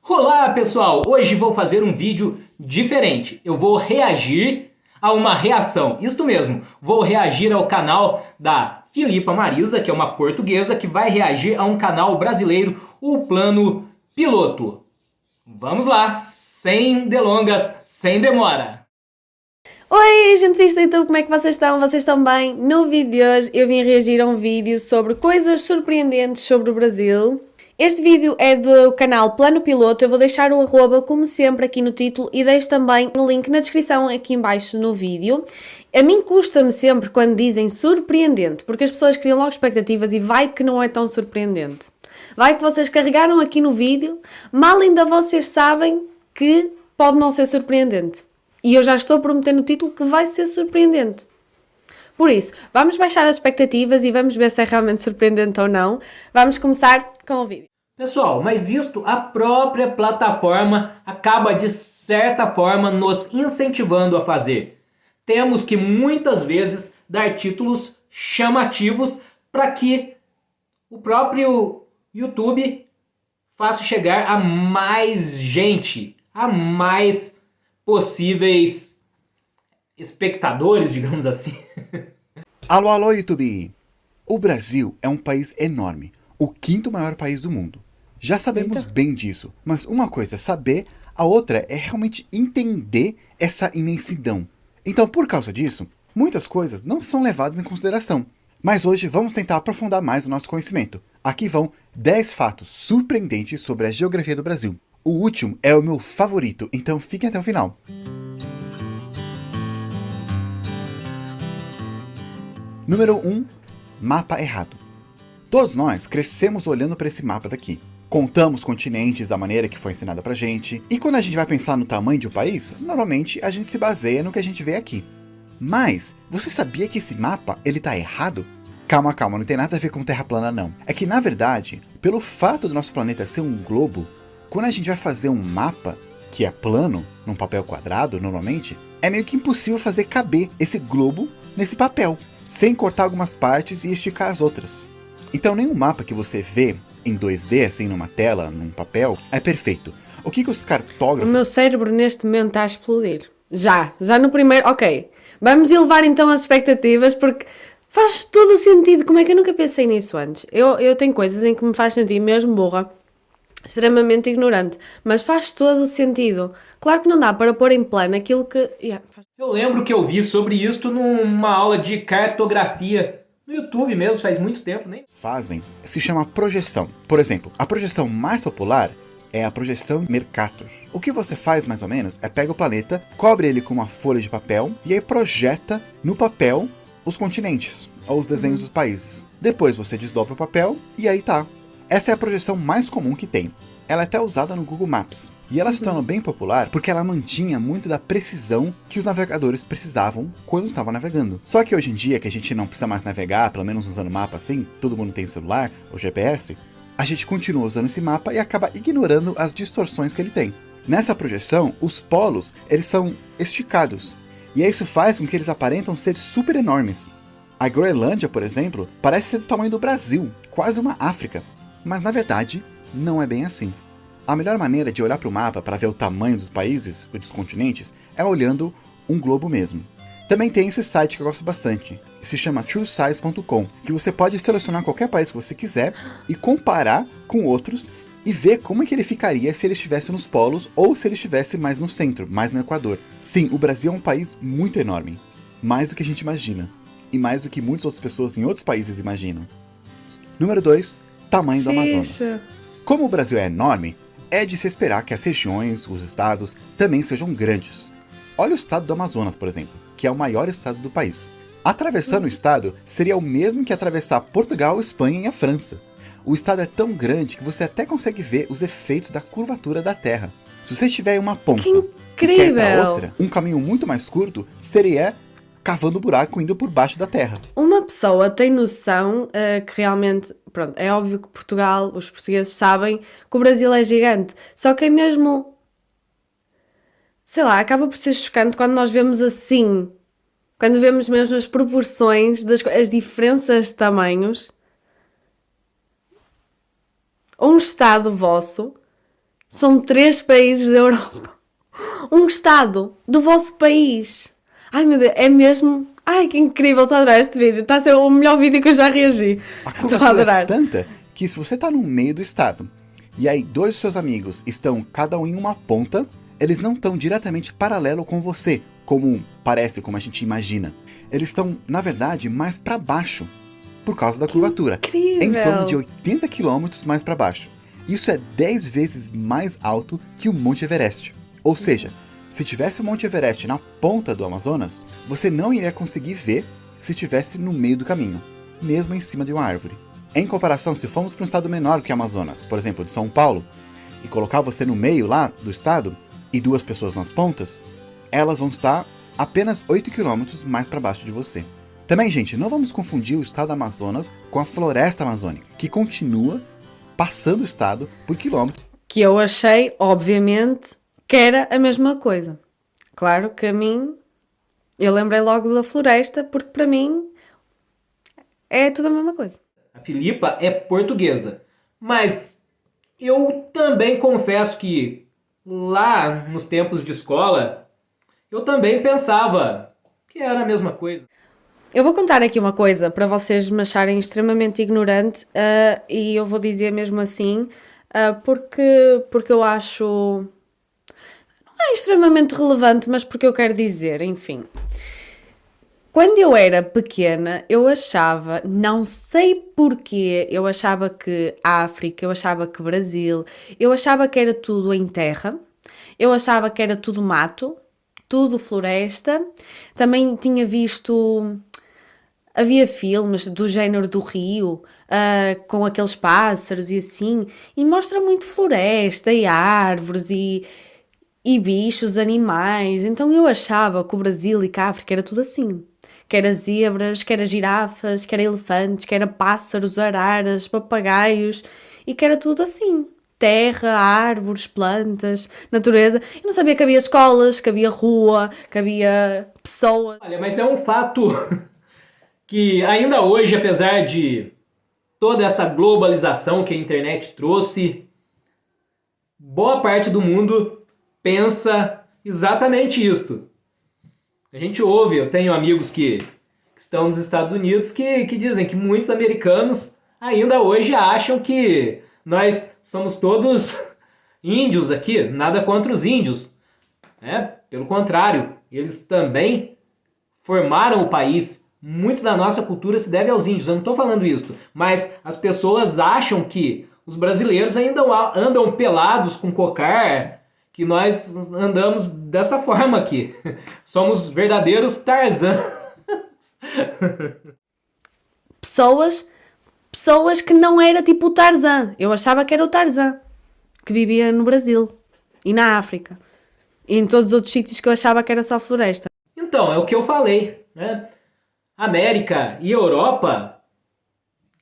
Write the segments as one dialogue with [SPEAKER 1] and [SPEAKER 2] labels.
[SPEAKER 1] Olá pessoal, hoje vou fazer um vídeo diferente. Eu vou reagir a uma reação, isto mesmo, vou reagir ao canal da Filipa Marisa, que é uma portuguesa, que vai reagir a um canal brasileiro, o Plano Piloto. Vamos lá, sem delongas, sem demora.
[SPEAKER 2] Oi, gente fixe do YouTube, como é que vocês estão? Vocês estão bem? No vídeo de hoje eu vim reagir a um vídeo sobre coisas surpreendentes sobre o Brasil. Este vídeo é do canal Plano Piloto, eu vou deixar o arroba como sempre aqui no título e deixo também o link na descrição aqui em baixo no vídeo. A mim custa-me sempre quando dizem surpreendente, porque as pessoas criam logo expectativas e vai que não é tão surpreendente. Vai que vocês carregaram aqui no vídeo, mal ainda vocês sabem que pode não ser surpreendente. E eu já estou a prometer no título que vai ser surpreendente. Por isso, vamos baixar as expectativas e vamos ver se é realmente surpreendente ou não. Vamos começar com o vídeo.
[SPEAKER 1] Pessoal, mas isto a própria plataforma acaba de certa forma nos incentivando a fazer. Temos que muitas vezes dar títulos chamativos para que o próprio YouTube faça chegar a mais gente, a mais possíveis espectadores, digamos assim.
[SPEAKER 3] Alô, alô, YouTube! O Brasil é um país enorme, o quinto maior país do mundo. Já sabemos bem disso, mas uma coisa é saber, a outra é realmente entender essa imensidão. Então, por causa disso, muitas coisas não são levadas em consideração. Mas hoje vamos tentar aprofundar mais o nosso conhecimento. Aqui vão 10 fatos surpreendentes sobre a geografia do Brasil. O último é o meu favorito, então fiquem até o final. Número 1. Mapa errado. Todos nós crescemos olhando para esse mapa daqui. Contamos continentes da maneira que foi ensinada pra gente. E quando a gente vai pensar no tamanho de um país, normalmente a gente se baseia no que a gente vê aqui. Mas, você sabia que esse mapa, ele tá errado? Calma, não tem nada a ver com terra plana não. É que na verdade, pelo fato do nosso planeta ser um globo, quando a gente vai fazer um mapa, que é plano, num papel quadrado normalmente, é meio que impossível fazer caber esse globo nesse papel, sem cortar algumas partes e esticar as outras. Então nenhum mapa que você vê em 2D, assim numa tela, num papel, é perfeito. O que os cartógrafos...
[SPEAKER 2] O meu cérebro neste momento está a explodir. Já no primeiro... Ok, vamos elevar então as expectativas porque faz todo o sentido. Como é que eu nunca pensei nisso antes? Eu tenho coisas em que me faz sentir mesmo burra, extremamente ignorante, mas faz todo o sentido. Claro que não dá para pôr em plano aquilo que...
[SPEAKER 1] Eu lembro que eu vi sobre isto numa aula de cartografia no YouTube mesmo, faz muito tempo, nem
[SPEAKER 3] fazem, se chama projeção. Por exemplo, a projeção mais popular é a projeção Mercator. O que você faz mais ou menos é pega o planeta, cobre ele com uma folha de papel e aí projeta no papel os continentes ou os desenhos dos países. Depois você desdobra o papel e aí tá. Essa é a projeção mais comum que tem. Ela é até usada no Google Maps. E ela se tornou bem popular porque ela mantinha muito da precisão que os navegadores precisavam quando estavam navegando. Só que hoje em dia, que a gente não precisa mais navegar, pelo menos usando mapa assim, todo mundo tem celular, ou GPS, a gente continua usando esse mapa e acaba ignorando as distorções que ele tem. Nessa projeção, os polos, eles são esticados. E isso faz com que eles aparentam ser super enormes. A Groenlândia, por exemplo, parece ser do tamanho do Brasil, quase uma África. Mas na verdade, não é bem assim. A melhor maneira de olhar para o mapa para ver o tamanho dos países ou dos continentes é olhando um globo mesmo. Também tem esse site que eu gosto bastante, se chama truesize.com, que você pode selecionar qualquer país que você quiser e comparar com outros e ver como é que ele ficaria se ele estivesse nos polos ou se ele estivesse mais no centro, mais no Equador. Sim, o Brasil é um país muito enorme, mais do que a gente imagina, e mais do que muitas outras pessoas em outros países imaginam. Número 2, tamanho do Amazonas. Como o Brasil é enorme, é de se esperar que as regiões, os estados, também sejam grandes. Olha o estado do Amazonas, por exemplo, que é o maior estado do país. Atravessando o estado seria o mesmo que atravessar Portugal, Espanha e a França. O estado é tão grande que você até consegue ver os efeitos da curvatura da Terra. Se você estiver em uma ponta e quer ir para outra, um caminho muito mais curto seria cavando buraco indo por baixo da terra.
[SPEAKER 2] Uma pessoa tem noção que realmente, pronto, é óbvio que Portugal, os portugueses sabem que o Brasil é gigante, só que é mesmo, sei lá, acaba por ser chocante quando nós vemos assim, quando vemos mesmo as proporções, as diferenças de tamanhos. Um estado vosso São 3 países da Europa. Um estado do vosso país. Ai meu Deus, é mesmo... Ai, que incrível, estou a adorar este vídeo. Está a ser o melhor vídeo que eu já reagi. Estou a adorar.
[SPEAKER 3] É tanta que se você está no meio do estado, e aí 2 dos seus amigos estão cada um em uma ponta, eles não estão diretamente paralelo com você, como parece, como a gente imagina. Eles estão, na verdade, mais para baixo, por causa da curvatura.
[SPEAKER 2] Incrível!
[SPEAKER 3] Em torno de 80 km mais para baixo. Isso é 10 vezes mais alto que o Monte Everest. Ou seja, se tivesse o Monte Everest na ponta do Amazonas, você não iria conseguir ver se estivesse no meio do caminho, mesmo em cima de uma árvore. Em comparação, se formos para um estado menor que o Amazonas, por exemplo, de São Paulo, e colocar você no meio lá do estado, e 2 pessoas nas pontas, elas vão estar apenas 8 km mais para baixo de você. Também, gente, não vamos confundir o estado do Amazonas com a floresta amazônica, que continua passando o estado por quilômetros.
[SPEAKER 2] Que eu achei, obviamente, que era a mesma coisa. Claro que a mim, eu lembrei logo da floresta, porque para mim é tudo a mesma coisa.
[SPEAKER 1] A Filipa é portuguesa, mas eu também confesso que lá nos tempos de escola, eu também pensava que era a mesma coisa.
[SPEAKER 2] Eu vou contar aqui uma coisa para vocês me acharem extremamente ignorante e eu vou dizer mesmo assim, porque eu acho... Não é extremamente relevante, mas porque eu quero dizer, enfim. Quando eu era pequena, eu achava, não sei porquê, eu achava que África, eu achava que Brasil, eu achava que era tudo em terra, eu achava que era tudo mato, tudo floresta. Também tinha visto... Havia filmes do género do Rio, com aqueles pássaros e assim, e mostra muito floresta e árvores e bichos, animais. Então eu achava que o Brasil e que a África era tudo assim. Que era zebras, que era girafas, que era elefantes, que era pássaros, araras, papagaios, e que era tudo assim. Terra, árvores, plantas, natureza. Eu não sabia que havia escolas, que havia rua, que havia pessoas.
[SPEAKER 1] Olha, mas é um fato que ainda hoje, apesar de toda essa globalização que a internet trouxe, boa parte do mundo pensa exatamente isto. A gente ouve, eu tenho amigos que estão nos Estados Unidos que dizem que muitos americanos ainda hoje acham que nós somos todos índios aqui, nada contra os índios. Pelo contrário, eles também formaram o país. Muito da nossa cultura se deve aos índios, eu não estou falando isso, mas as pessoas acham que os brasileiros ainda andam pelados com cocar, que nós andamos dessa forma aqui. Somos verdadeiros Tarzan.
[SPEAKER 2] Pessoas que não era tipo o Tarzan. Eu achava que era o Tarzan, que vivia no Brasil e na África. E em todos os outros sítios que eu achava que era só floresta.
[SPEAKER 1] Então, é o que eu falei, né? América e Europa,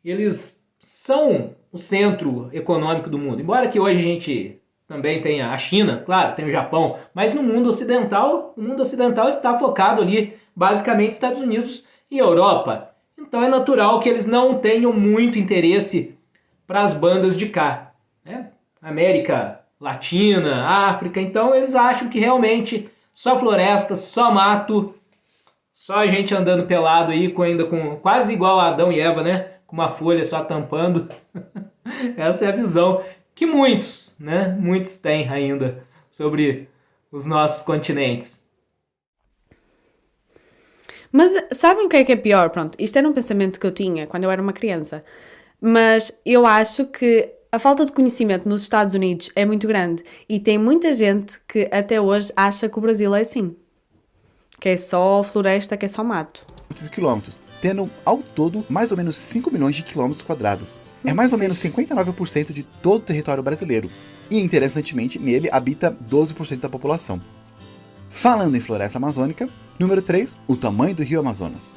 [SPEAKER 1] eles são o centro econômico do mundo. Embora que hoje a gente também tenha a China, claro, tem o Japão, mas no mundo ocidental, o mundo ocidental está focado ali, basicamente, Estados Unidos e Europa. Então é natural que eles não tenham muito interesse para as bandas de cá, né? América Latina, África, então eles acham que realmente só floresta, só mato, só a gente andando pelado aí, ainda com quase igual a Adão e Eva, né? Com uma folha só tampando. Essa é a visão que muitos, né? Muitos têm ainda sobre os nossos continentes.
[SPEAKER 2] Mas sabem o que é pior? Pronto, isto era um pensamento que eu tinha quando eu era uma criança. Mas eu acho que a falta de conhecimento nos Estados Unidos é muito grande. E tem muita gente que até hoje acha que o Brasil é assim. Que é só floresta, que é só mato.
[SPEAKER 3] Quilômetros, tendo ao todo mais ou menos 5 milhões de quilômetros quadrados. É mais ou menos 59% de todo o território brasileiro. E, interessantemente, nele habita 12% da população. Falando em floresta amazônica, número 3, o tamanho do rio Amazonas.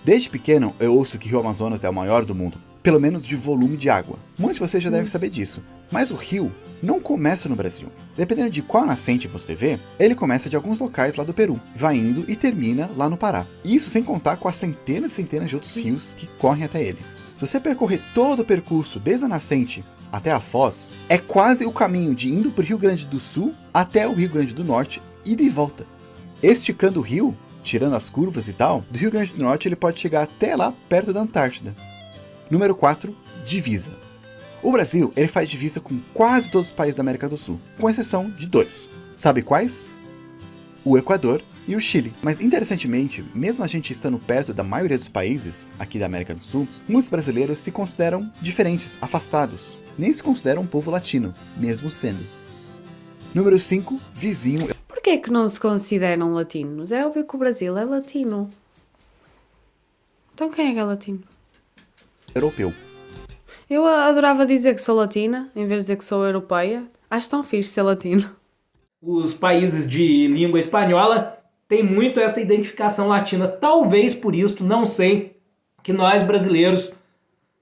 [SPEAKER 3] Desde pequeno, eu ouço que o rio Amazonas é o maior do mundo, pelo menos de volume de água. Muitos de vocês já devem saber disso, mas o rio não começa no Brasil. Dependendo de qual nascente você vê, ele começa de alguns locais lá do Peru, vai indo e termina lá no Pará. Isso sem contar com as centenas e centenas de outros rios que correm até ele. Se você percorrer todo o percurso desde a nascente até a Foz, é quase o caminho de indo para o Rio Grande do Sul até o Rio Grande do Norte e de volta. Esticando o rio, tirando as curvas e tal, do Rio Grande do Norte ele pode chegar até lá perto da Antártida. Número 4, divisa. O Brasil ele faz divisa com quase todos os países da América do Sul, com exceção de 2. Sabe quais? O Equador e o Chile. Mas interessantemente, mesmo a gente estando perto da maioria dos países aqui da América do Sul, muitos brasileiros se consideram diferentes, afastados. Nem se consideram um povo latino, mesmo sendo. Número 5, vizinho.
[SPEAKER 2] Por que é que não se consideram latinos? É óbvio que o Brasil é latino. Então quem é que é latino?
[SPEAKER 3] Europeu.
[SPEAKER 2] Eu adorava dizer que sou latina, em vez de dizer que sou europeia. Acho tão fixe ser latino.
[SPEAKER 1] Os países de língua espanhola têm muito essa identificação latina. Talvez por isso, não sei, que nós brasileiros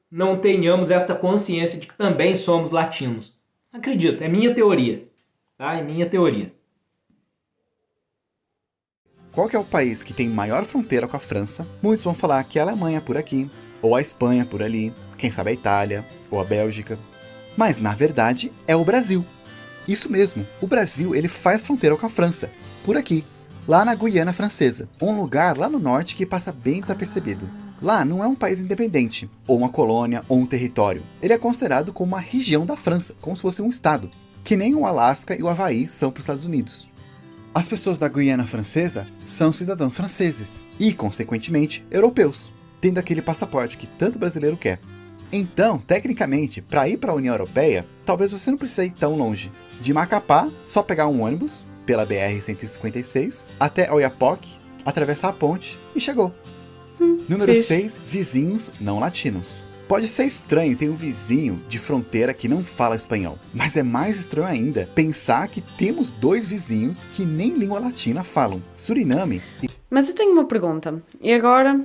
[SPEAKER 1] não tenhamos esta consciência de que também somos latinos. Acredito, é minha teoria. Tá? É minha teoria.
[SPEAKER 3] Qual que é o país que tem maior fronteira com a França? Muitos vão falar que é a Alemanha por aqui, ou a Espanha por ali, quem sabe a Itália, ou a Bélgica. Mas na verdade é o Brasil. Isso mesmo, o Brasil ele faz fronteira com a França, por aqui, lá na Guiana Francesa, um lugar lá no norte que passa bem desapercebido. Lá não é um país independente, ou uma colônia, ou um território. Ele é considerado como uma região da França, como se fosse um estado, que nem o Alasca e o Havaí são para os Estados Unidos. As pessoas da Guiana Francesa são cidadãos franceses, e, consequentemente, europeus, tendo aquele passaporte que tanto brasileiro quer. Então, tecnicamente, para ir para a União Europeia, talvez você não precise ir tão longe. De Macapá, só pegar um ônibus, pela BR-156, até Oiapoque, atravessar a ponte e chegou. Número 6, vizinhos não latinos. Pode ser estranho ter um vizinho de fronteira que não fala espanhol, mas é mais estranho ainda pensar que temos 2 vizinhos que nem língua latina falam, Suriname e...
[SPEAKER 2] Mas eu tenho uma pergunta, e agora,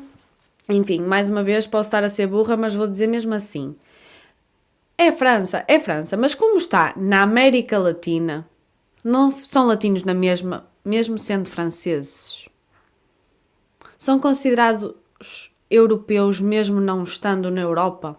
[SPEAKER 2] enfim, mais uma vez posso estar a ser burra, mas vou dizer mesmo assim. É França, mas como está na América Latina, não são latinos na mesma, mesmo sendo franceses? São considerados europeus mesmo não estando na Europa?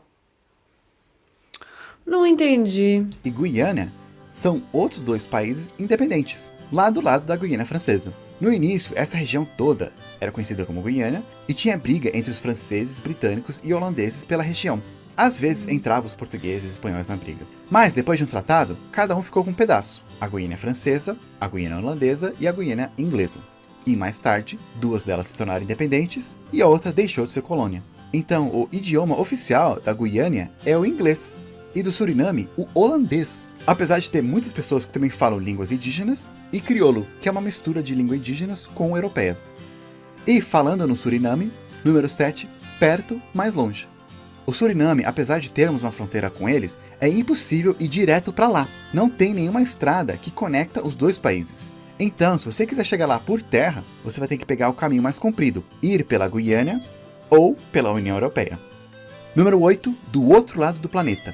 [SPEAKER 2] Não entendi.
[SPEAKER 3] e Guiana são outros 2 países independentes, lá do lado da Guiana Francesa. No início, essa região toda era conhecida como Guiana e tinha briga entre os franceses, britânicos e holandeses pela região. Às vezes entravam os portugueses e espanhóis na briga. Mas depois de um tratado, cada um ficou com um pedaço. A Guiana Francesa, a Guiana Holandesa e a Guiana Inglesa. E mais tarde, 2 delas se tornaram independentes e a outra deixou de ser colônia. Então, o idioma oficial da Guiana é o inglês e do Suriname, o holandês. Apesar de ter muitas pessoas que também falam línguas indígenas e crioulo, que é uma mistura de língua indígenas com europeias. E falando no Suriname, número 7, perto, mais longe. O Suriname, apesar de termos uma fronteira com eles, é impossível ir direto para lá. Não tem nenhuma estrada que conecta os 2 países. Então, se você quiser chegar lá por terra, você vai ter que pegar o caminho mais comprido, ir pela Guiana ou pela União Europeia. Número 8, do outro lado do planeta.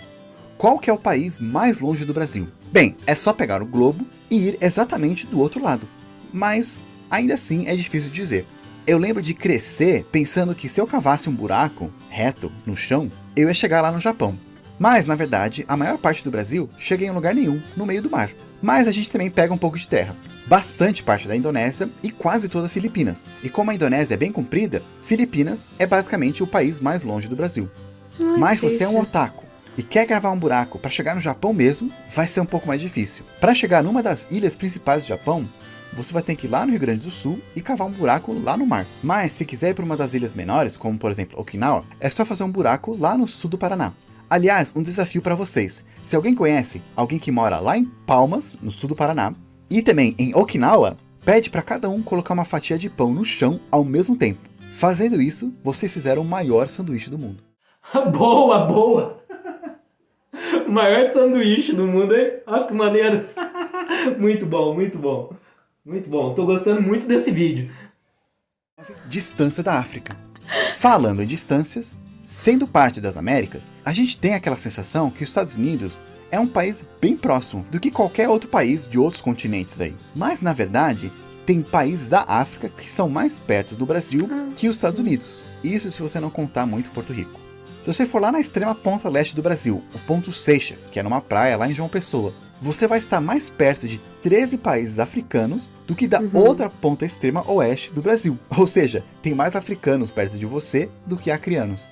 [SPEAKER 3] Qual que é o país mais longe do Brasil? Bem, é só pegar o globo e ir exatamente do outro lado. Mas, ainda assim, é difícil dizer. Eu lembro de crescer pensando que se eu cavasse um buraco reto no chão, eu ia chegar lá no Japão. Mas, na verdade, a maior parte do Brasil chega em lugar nenhum, no meio do mar. Mas a gente também pega um pouco de terra. Bastante parte da Indonésia e quase todas as Filipinas. E como a Indonésia é bem comprida, Filipinas é basicamente o país mais longe do Brasil. Mas se você é um otaku e quer gravar um buraco para chegar no Japão mesmo, vai ser um pouco mais difícil. Para chegar numa das ilhas principais do Japão, você vai ter que ir lá no Rio Grande do Sul e cavar um buraco lá no mar. Mas se quiser ir para uma das ilhas menores, como por exemplo Okinawa, é só fazer um buraco lá no sul do Paraná. Aliás, um desafio para vocês. Se alguém conhece alguém que mora lá em Palmas, no sul do Paraná, e também em Okinawa, pede para cada um colocar uma fatia de pão no chão ao mesmo tempo. Fazendo isso, vocês fizeram o maior sanduíche do mundo.
[SPEAKER 1] Boa, boa! O maior sanduíche do mundo, hein? Olha que maneiro! Muito bom, muito bom. Muito bom, tô gostando muito desse vídeo.
[SPEAKER 3] Distância da África. Falando em distâncias, sendo parte das Américas, a gente tem aquela sensação que os Estados Unidos é um país bem próximo do que qualquer outro país de outros continentes aí. Mas, na verdade, tem países da África que são mais perto do Brasil que os Estados Unidos. Isso se você não contar muito Porto Rico. Se você for lá na extrema ponta leste do Brasil, o ponto Seixas, que é numa praia lá em João Pessoa, você vai estar mais perto de 13 países africanos do que da outra ponta extrema oeste do Brasil. Ou seja, tem mais africanos perto de você do que acrianos.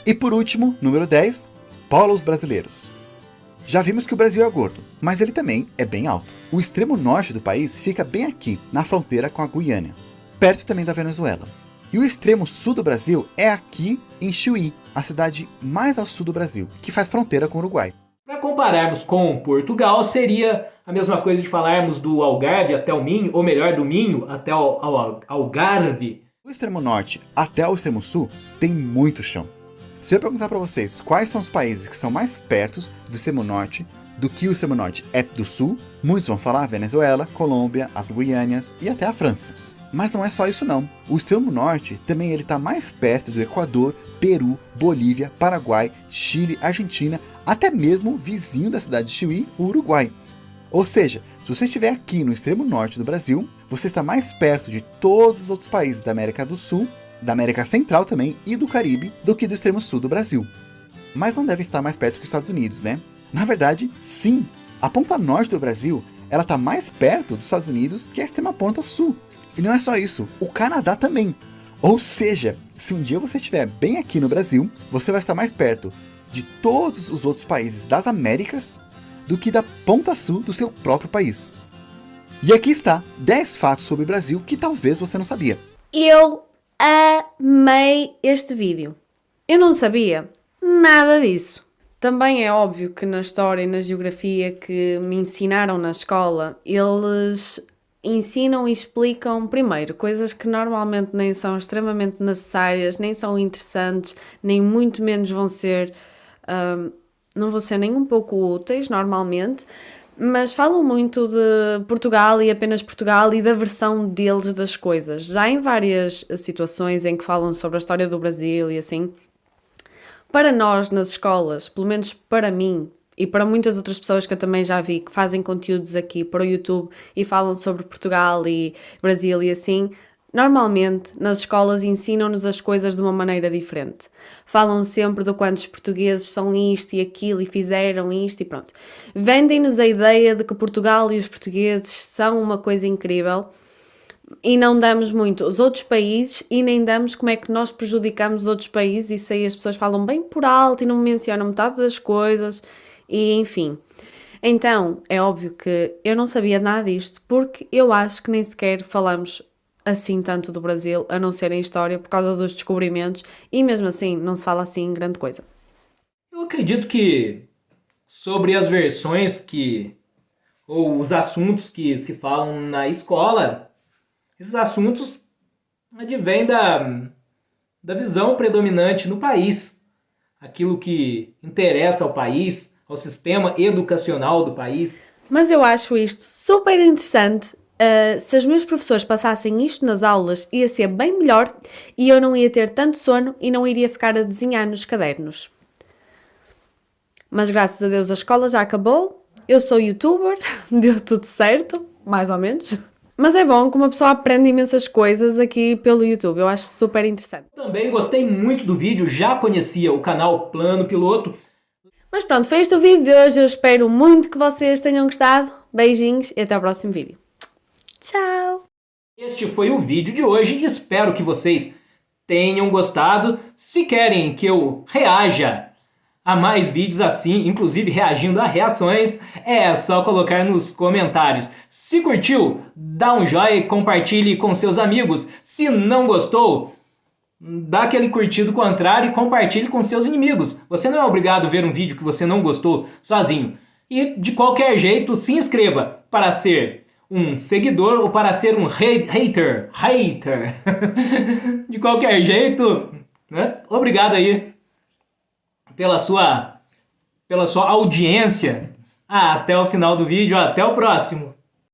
[SPEAKER 3] E por último, número 10, polos brasileiros. Já vimos que o Brasil é gordo, mas ele também é bem alto. O extremo norte do país fica bem aqui, na fronteira com a Guiana, perto também da Venezuela. E o extremo sul do Brasil é aqui em Chuí, a cidade mais ao sul do Brasil, que faz fronteira com o Uruguai.
[SPEAKER 1] Para compararmos com Portugal, seria a mesma coisa de falarmos do Algarve até o Minho, ou melhor, do Minho até o Algarve.
[SPEAKER 3] Do extremo norte até o extremo sul tem muito chão. Se eu perguntar para vocês quais são os países que são mais perto do extremo norte do que o extremo norte é do sul, muitos vão falar Venezuela, Colômbia, as Guianas e até a França. Mas não é só isso não. O extremo norte também está mais perto do Equador, Peru, Bolívia, Paraguai, Chile, Argentina, até mesmo vizinho da cidade de Chuí, o Uruguai. Ou seja, se você estiver aqui no extremo norte do Brasil, você está mais perto de todos os outros países da América do Sul, da América Central também e do Caribe do que do extremo sul do Brasil. Mas não deve estar mais perto que os Estados Unidos, né? Na verdade, sim. A ponta norte do Brasil, ela está mais perto dos Estados Unidos que a extrema ponta sul. E não é só isso, o Canadá também. Ou seja, se um dia você estiver bem aqui no Brasil, você vai estar mais perto de todos os outros países das Américas do que da ponta sul do seu próprio país. E aqui está 10 fatos sobre o Brasil que talvez você não sabia.
[SPEAKER 2] Eu amei este vídeo. Eu não sabia nada disso. Também é óbvio que na história e na geografia que me ensinaram na escola, eles ensinam e explicam, primeiro, coisas que normalmente nem são extremamente necessárias, nem são interessantes, nem muito menos vão ser, não vão ser nem um pouco úteis, normalmente, mas falam muito de Portugal e apenas Portugal e da versão deles das coisas. Já em várias situações em que falam sobre a história do Brasil e assim, para nós nas escolas, pelo menos para mim, e para muitas outras pessoas que eu também já vi que fazem conteúdos aqui para o YouTube e falam sobre Portugal e Brasil e assim, normalmente nas escolas ensinam-nos as coisas de uma maneira diferente. Falam sempre de quantos portugueses são isto e aquilo e fizeram isto e pronto. Vendem-nos a ideia de que Portugal e os portugueses são uma coisa incrível e não damos muito os outros países e nem damos como é que nós prejudicamos os outros países. Isso aí as pessoas falam bem por alto e não mencionam metade das coisas. E enfim, então é óbvio que eu não sabia nada disto porque eu acho que nem sequer falamos assim tanto do Brasil, a não ser em história, por causa dos descobrimentos e mesmo assim não se fala assim grande coisa.
[SPEAKER 1] Eu acredito que sobre as versões ou os assuntos que se falam na escola, esses assuntos advêm da visão predominante no país, aquilo que interessa ao país, ao sistema educacional do país.
[SPEAKER 2] Mas eu acho isto super interessante. Se os meus professores passassem isto nas aulas, ia ser bem melhor e eu não ia ter tanto sono e não iria ficar a desenhar nos cadernos. Mas graças a Deus a escola já acabou, eu sou youtuber, deu tudo certo, mais ou menos. Mas é bom que uma pessoa aprende imensas coisas aqui pelo YouTube, eu acho super interessante.
[SPEAKER 1] Também gostei muito do vídeo, já conhecia o canal Plano Piloto.
[SPEAKER 2] Mas pronto, foi este o vídeo de hoje, eu espero muito que vocês tenham gostado. Beijinhos e até o próximo vídeo. Tchau!
[SPEAKER 1] Este foi o vídeo de hoje, espero que vocês tenham gostado. Se querem que eu reaja a mais vídeos assim, inclusive reagindo a reações, é só colocar nos comentários. Se curtiu, dá um joinha e compartilhe com seus amigos. Se não gostou, dá aquele curtido contrário e compartilhe com seus inimigos. Você não é obrigado a ver um vídeo que você não gostou sozinho. E de qualquer jeito, se inscreva para ser um seguidor ou para ser um hater. De qualquer jeito, né? Obrigado aí pela sua audiência. Até o final do vídeo, até o próximo.